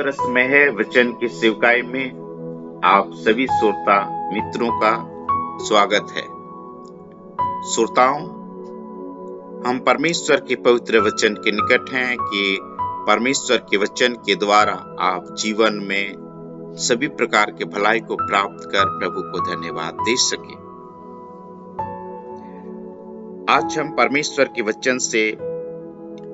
रहस्यमय वचन की सेवकाई में आप सभी श्रोता मित्रों का स्वागत है। श्रोताओं, हम परमेश्वर के पवित्र वचन के निकट हैं कि परमेश्वर के वचन के द्वारा आप जीवन में सभी प्रकार के भलाई को प्राप्त कर प्रभु को धन्यवाद दे सके। आज हम परमेश्वर के वचन से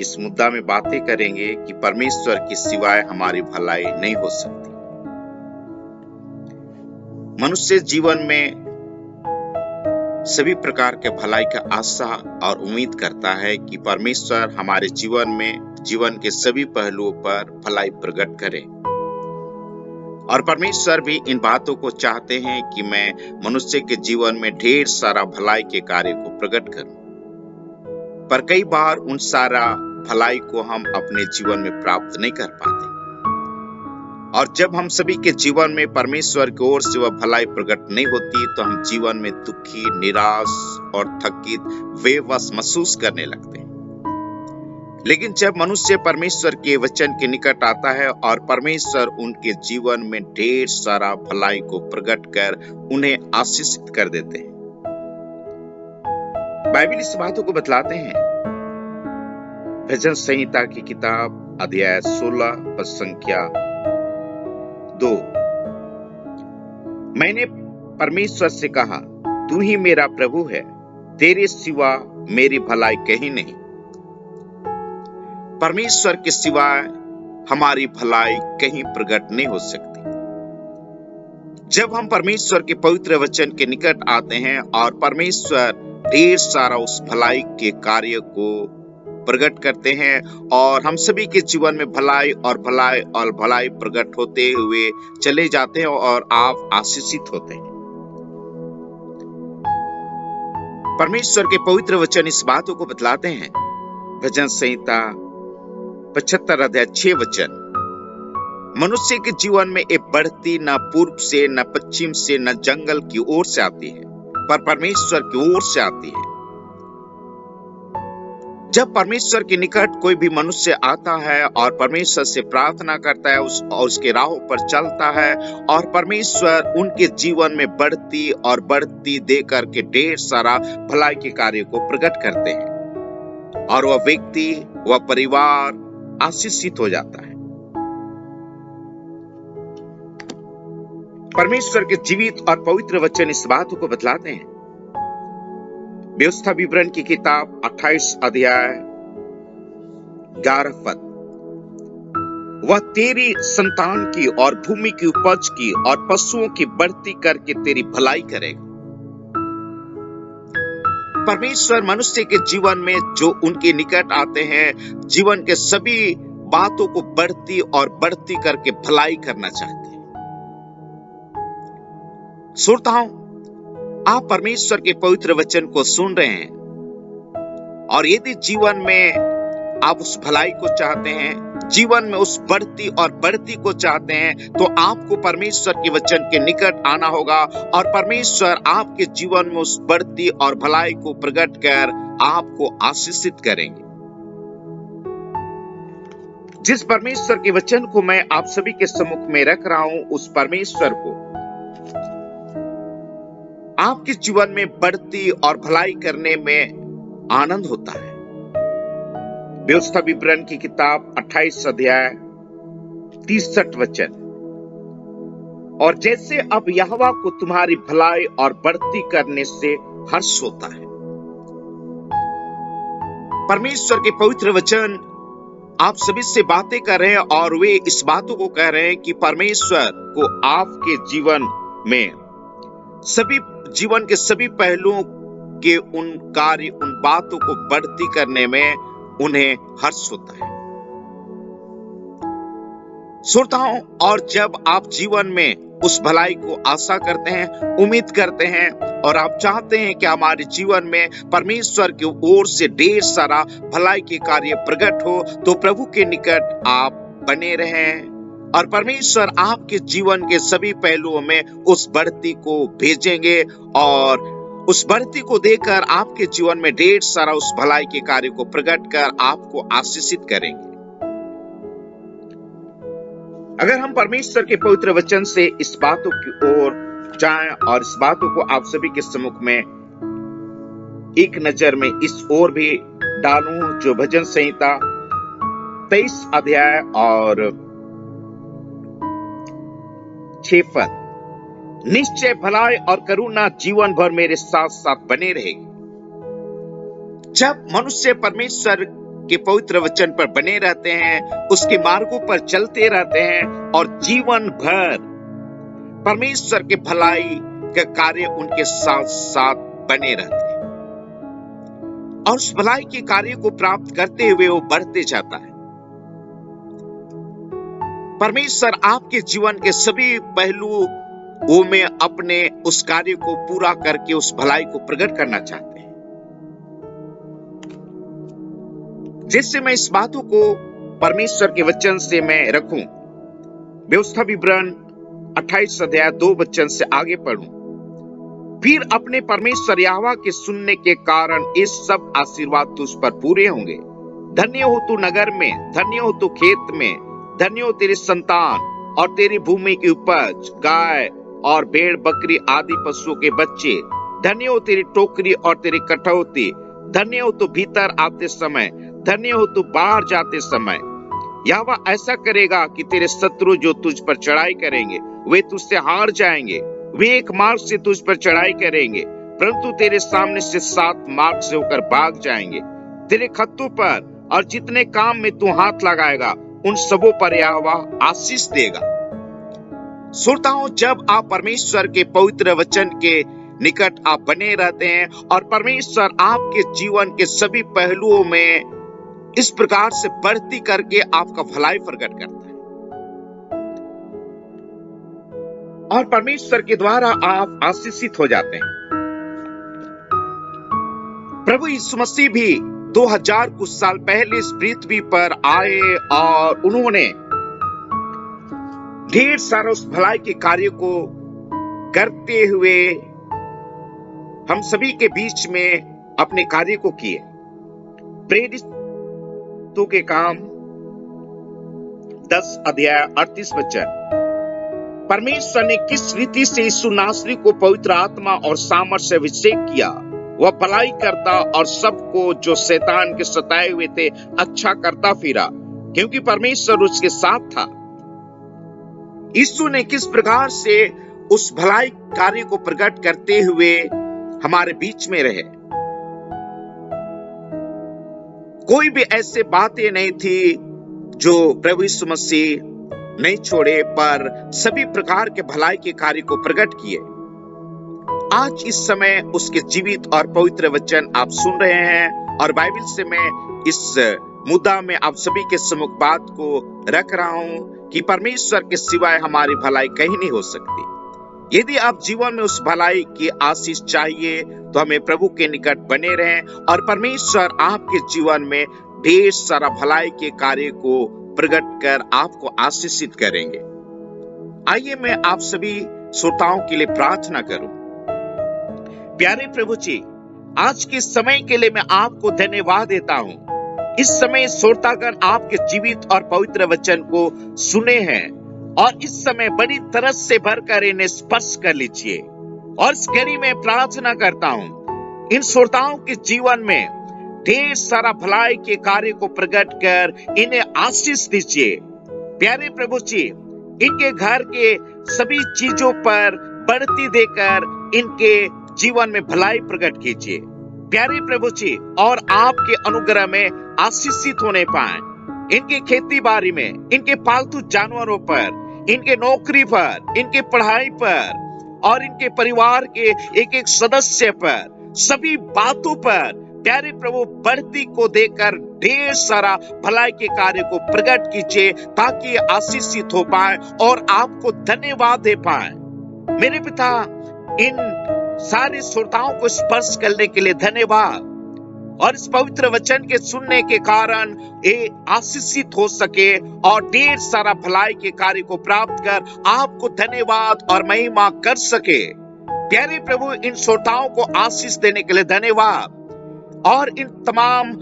इस मुद्दा में बातें करेंगे कि परमेश्वर के सिवाय हमारी भलाई नहीं हो सकती। मनुष्य जीवन में सभी प्रकार के भलाई का आशा और उम्मीद करता है कि परमेश्वर हमारे जीवन में जीवन के सभी पहलुओं पर भलाई प्रकट करे, और परमेश्वर भी इन बातों को चाहते हैं कि मैं मनुष्य के जीवन में ढेर सारा भलाई के कार्य को प्रकट करूं। पर कई बार उन सारा भलाई को हम अपने जीवन में प्राप्त नहीं कर पाते, और जब हम सभी के जीवन में परमेश्वर की ओर से वह भलाई प्रकट नहीं होती तो हम जीवन में दुखी, निराश और थकित, बेबस महसूस करने लगते हैं। लेकिन जब मनुष्य परमेश्वर के वचन के निकट आता है और परमेश्वर उनके जीवन में ढेर सारा भलाई को प्रकट कर उन्हें आशीषित कर देते हैं। बाइबल इस बातों को बतलाते हैं। भजन संहिता की किताब अध्याय 16 पद संख्या 2। मैंने परमेश्वर से कहा, तू ही मेरा प्रभु है, तेरे सिवा मेरी भलाई कहीं नहीं। परमेश्वर के सिवा हमारी भलाई कहीं प्रकट नहीं हो सकती। जब हम परमेश्वर के पवित्र वचन के निकट आते हैं और परमेश्वर ढेर सारा उस भलाई के कार्य को प्रकट करते हैं और हम सभी के जीवन में भलाई प्रकट होते हुए चले जाते हैं और आप आशीषित होते हैं। परमेश्वर के पवित्र वचन इस बातों को बतलाते हैं। भजन संहिता 75 अध्याय 6 वचन, मनुष्य के जीवन में एक बढ़ती न पूर्व से, न पश्चिम से, न जंगल की ओर से आती है, पर परमेश्वर की ओर से आती है। जब परमेश्वर के निकट कोई भी मनुष्य आता है और परमेश्वर से प्रार्थना करता है और उसके राहों पर चलता है, और परमेश्वर उनके जीवन में बढ़ती दे करके ढेर सारा भलाई के कार्य को प्रकट करते हैं, और वह व्यक्ति, वह परिवार आशीषित हो जाता है। परमेश्वर के जीवित और पवित्र वचन इस बात को बतलाते हैं। व्यवस्था विवरण की किताब 28 अध्याय 11 पद, वह तेरी संतान की और भूमि की उपज की और पशुओं की बढ़ती करके तेरी भलाई करेगा। परमेश्वर मनुष्य के जीवन में जो उनके निकट आते हैं, जीवन के सभी बातों को बढ़ती करके भलाई करना चाहते हैं। श्रोताओं, आप परमेश्वर के पवित्र वचन को सुन रहे हैं, और यदि जीवन में आप उस भलाई को चाहते हैं, जीवन में उस बढ़ती को चाहते हैं, तो आपको परमेश्वर के वचन के निकट आना होगा, और परमेश्वर आपके जीवन में उस बढ़ती और भलाई को प्रकट कर आपको आशीषित करेंगे। जिस परमेश्वर के वचन को मैं आप सभी के सम्मुख में रख रहा हूं, उस परमेश्वर को आपके जीवन में बढ़ती और भलाई करने में आनंद होता है। व्यवस्था विवरण की किताब 28 अध्याय 63 वचन, और जैसे अब यहोवा को तुम्हारी भलाई और बढ़ती करने से हर्ष होता है। परमेश्वर के पवित्र वचन आप सभी से बातें कर रहे हैं, और वे इस बातों को कह रहे हैं कि परमेश्वर को आपके जीवन में जीवन के सभी पहलुओं के उन बातों को बढ़ती करने में उन्हें हर्ष होता है। श्रोताओं, और जब आप जीवन में उस भलाई को आशा करते हैं, उम्मीद करते हैं, और आप चाहते हैं कि हमारे जीवन में परमेश्वर की ओर से ढेर सारा भलाई के कार्य प्रकट हो, तो प्रभु के निकट आप बने रहें, और परमेश्वर आपके जीवन के सभी पहलुओं में उस बढ़ती को भेजेंगे, और उस बढ़ती को देकर आपके जीवन में ढेर सारा उस भलाई के कार्य को प्रकट कर आपको आशीषित करेंगे। अगर हम परमेश्वर के पवित्र वचन से इस बातों की ओर जाएं और इस बातों को आप सभी के सम्मुख में एक नजर में इस ओर भी डालूं, जो भजन संहिता 23 अध्याय और 6 पद, निश्चय भलाई और करुणा जीवन भर मेरे साथ साथ बने रहेगी। जब मनुष्य परमेश्वर के पवित्र वचन पर बने रहते हैं, उसके मार्गों पर चलते रहते हैं और जीवन भर परमेश्वर के भलाई का कार्य उनके साथ साथ बने रहते हैं और उस भलाई के कार्य को प्राप्त करते हुए वो बढ़ते जाता है। परमेश्वर आपके जीवन के सभी पहलुओं में अपने उस कार्य को पूरा करके उस भलाई को प्रकट करना चाहते हैं। जिससे मैं इस बातों को परमेश्वर के वचन से मैं रखूं, व्यवस्था विवरण 28 अध्याय 2 वचन से आगे पढ़ूं। फिर अपने परमेश्वर यहोवा के सुनने के कारण ये सब आशीर्वाद तुझ पर पूरे होंगे। धन्य हो तू नगर में, धन्य हो तू खेत में, धन्य हो तेरी संतान और तेरी भूमि की उपज, गाय और भेड़ बकरी आदि पशुओं के बच्चे। धन्य हो तेरी टोकरी और तेरी कटौती। धन्य हो तू भीतर आते समय, धन्य हो तू बाहर जाते समय। यहोवा ऐसा करेगा कि तेरे शत्रु जो तुझ पर चढ़ाई करेंगे वे तुझसे हार जाएंगे। वे एक मार्ग से तुझ पर चढ़ाई करेंगे, परंतु तेरे सामने से 7 मार्ग से होकर भाग जाएंगे। तेरे खत्तों पर और जितने काम में तू हाथ लगाएगा उन सबों पर यहोवा आशीष देगा। श्रोताओं, जब आप परमेश्वर के पवित्र वचन के निकट आप बने रहते हैं और परमेश्वर आपके जीवन के सभी पहलुओं में इस प्रकार से बढ़ती करके आपका भलाई प्रकट करता है और परमेश्वर के द्वारा आप आशीषित हो जाते हैं। प्रभु यीशु मसीह भी 2000 कुछ साल पहले इस पृथ्वी पर आए और उन्होंने ढेर सारा उस भलाई के कार्य को करते हुए हम सभी के बीच में अपने कार्य को किए। प्रेरितों के काम 10 अध्याय 38 वचन, परमेश्वर ने किस रीति से यीशु नासरी को पवित्र आत्मा और सामर्थ से अभिषेक किया। वह भलाई करता और सबको जो शैतान के सताए हुए थे अच्छा करता फिरा, क्योंकि परमेश्वर उसके साथ था। यीशु ने किस प्रकार से उस भलाई कार्य को प्रकट करते हुए हमारे बीच में रहे। कोई भी ऐसे बातें नहीं थी जो प्रभु यीशु मसीह नहीं छोड़े, पर सभी प्रकार के भलाई के कार्य को प्रकट किए। आज इस समय उसके जीवित और पवित्र वचन आप सुन रहे हैं और बाइबल से मैं इस मुद्दा में आप सभी के सम्मुख बात को रख रहा हूं कि परमेश्वर के सिवाय हमारी भलाई कहीं नहीं हो सकती। यदि आप जीवन में उस भलाई की आशीष चाहिए तो हमें प्रभु के निकट बने रहें और परमेश्वर आपके जीवन में ढेर सारा भलाई के कार्य को प्रकट कर आपको आशीषित करेंगे। आइए मैं आप सभी श्रोताओं के लिए प्रार्थना करूं। प्यारे प्रभु जी, आज के समय के लिए मैं आपको धन्यवाद देता हूं। इस समय श्रोतागण आपके जीवित और पवित्र वचन को सुने हैं और इस समय बड़ी तरस से भरकर इन्हें स्पर्श कर लीजिए। और इस घड़ी में प्रार्थना करता हूं इन श्रोताओं के जीवन में ढेर सारा भलाई के कार्य को प्रकट कर इन्हें आशीष दीजिए। प्यारे प्रभु जी, इनके घर के सभी चीजों पर बढ़ती देकर इनके जीवन में भलाई प्रकट कीजिए। प्यारे प्रभु जी, और आपके अनुग्रह में आशीषित होने पाए। इनकी खेती बाड़ी में, इनके पालतू जानवरों पर, इनके नौकरी पर, इनके पढ़ाई पर और इनके परिवार के एक एक सदस्य पर, सभी बातों पर प्यारे प्रभु बढ़ती को देकर ढेर सारा भलाई के कार्य को प्रकट कीजिए ताकि आशीषित हो पाए और आपको धन्यवाद दे पाए। मेरे पिता, इन सारे श्रोताओं को स्पर्श करने के लिए धन्यवाद और इस पवित्र वचन के सुनने के कारण ये आशीषित हो सके और ढेर सारा भलाई के कार्य को प्राप्त कर आपको धन्यवाद और महिमा कर सके। प्यारे प्रभु, इन श्रोताओं को आशीष देने के लिए धन्यवाद और इन तमाम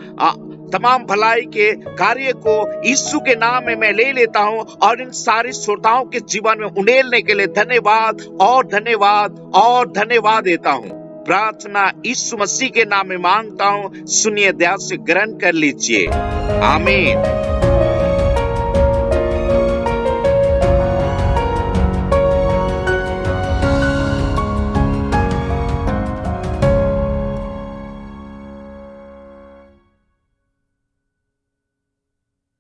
तमाम भलाई के कार्य को यीशु के नाम में मैं ले लेता हूं और इन सारे श्रोताओं के जीवन में उंडेलने के लिए धन्यवाद और धन्यवाद और धन्यवाद देता हूं। प्रार्थना यीशु मसीह के नाम में मांगता हूं, सुनिए, दया से ग्रहण कर लीजिए। आमीन।